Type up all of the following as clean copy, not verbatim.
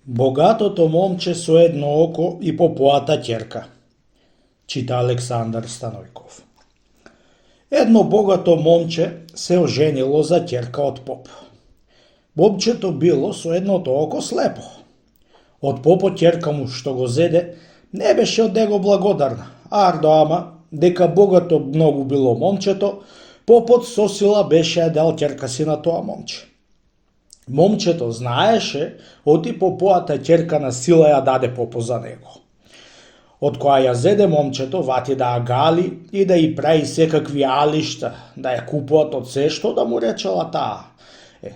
Богатото момче со едно око и попоата ќерка, чита Александар Станојков. Едно богато момче се оженило за ќерка од поп. Момчето било со едното око слепо. Од попот ќерка му што го зеде не беше од него благодарна, ардо ама, дека богато многу било момчето, попот со сила беше ја дал ќерка си на тоа момче. Момчето знаеше, оти попоата ќерка на сила ја даде попо за него. Од која ја зеде момчето, вати да ја гали и да ја прави секакви алишта, да ја купуват од се што да му речела таа.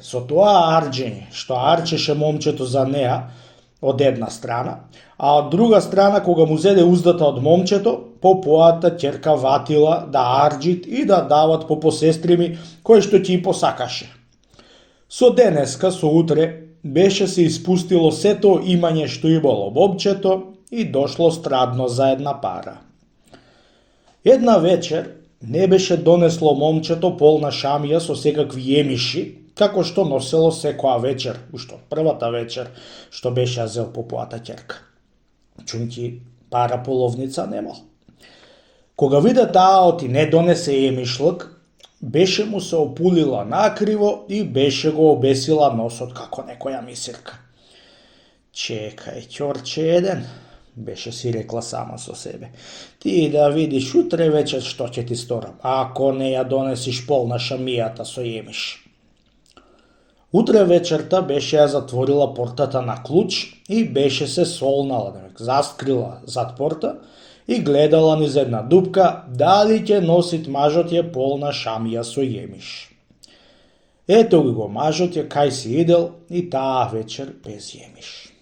Со тоа арџење, што арчеше момчето за неа, од една страна, а од друга страна, кога му зеде уздата од момчето, попоата ќерка ватила да арџит и да дават по сестрими кој што ќе посакаше. Со денеска, со утре, беше се испустило сето имање што имало момчето и дошло страдно за една пара. Една вечер не беше донесло момчето полна шамија со секакви емиши, како што носело секоја вечер, уште првата вечер што беше ја зел попоата ќерка. Чунки пара половница немал. Кога виде таа оти не донесе емишлак, беше му се опулила накриво и беше го обесила носот како некоја мисирка. Чекај, ќорче еден, беше си рекла сама со себе. Ти да видиш утре вечер што ќе ти сторам, ако не ја донесиш полна шамијата со емиш. Утре вечерта беше ја затворила портата на клуч и беше се солнала, заскрила зад порта и гледала низ една дупка дали ќе носит мажот ја полна шамија со емиш. Ето го мажот ја кај си идел и таа вечер без емиш.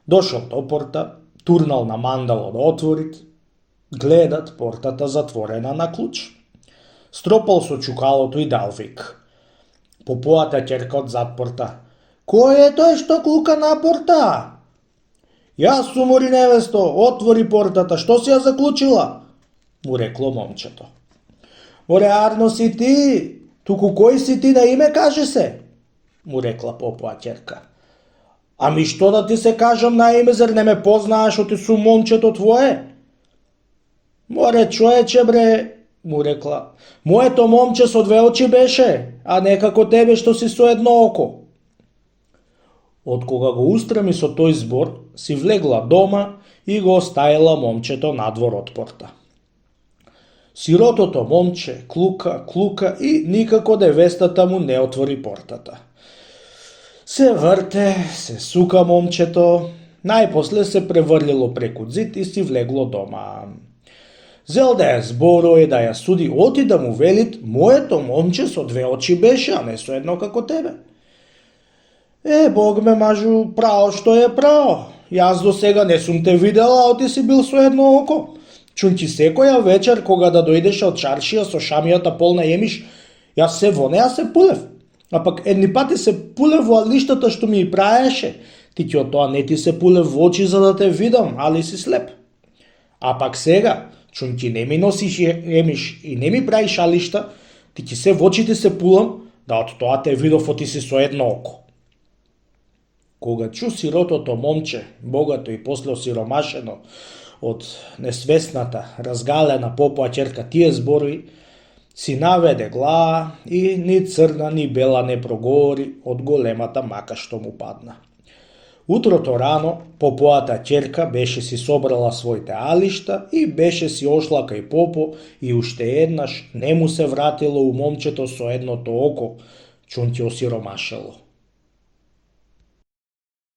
Дошол до порта, турнал на мандало да отворит, гледат портата затворена на клуч. Стропал со чукалото и дал вик. Попоата ќерка од зад порта. Кој е тој што клука на порта? Јас сум, мори невесто, отвори портата, што си ја заклучила? Му рекло момчето. Море, арно си ти, туку кој си ти да име каже се? Му рекла попоа ќерка. Ами што да ти се кажам на име, зар не ме познаеш, оти сум момчето твое? Море, човече бре, му рекла, моето момче со две очи беше, а не како тебе што си со едно око. Од кога го устреми со тој збор, си влегла дома и го оставила момчето надвор од порта. Сиротото момче клука и никако невестата му не отвори портата. Се врте, се сука момчето, најпосле се преврлило преку зид и си влегло дома. Зел да ја зборува и да ја суди, оти да му велит, моето момче со две очи беше, а не со едно како тебе. Бог ме мажу, право што е право. Јас до сега не сум те видела, а ти си бил со едно око. Чунки секоја вечер кога да дојдеше од чаршија со шамијата полна емиш, јас се во неа се пулев. А пак едни пати се пулев во алиштата што ми праеше. Ти ќе од тоа не ти се пулев во очи за да те видам, али си слеп. А пак сега, чунки не ми носиш емиш и не ми правиш алишта, ти ќе се во очите се пулам, да од тоа те видов оти си со едно око. Кога чу сиротото момче, богато и после осиромашено од несвесната, разгалена попоа ќерка тие зборови, си наведе глава и ни црна ни бела не проговори од големата мака што му падна. Утрото рано, попоата ќерка беше си собрала своите алишта и беше си ошла кај попо и уште еднаш не му се вратило у момчето со едното око, чунки осиромашело.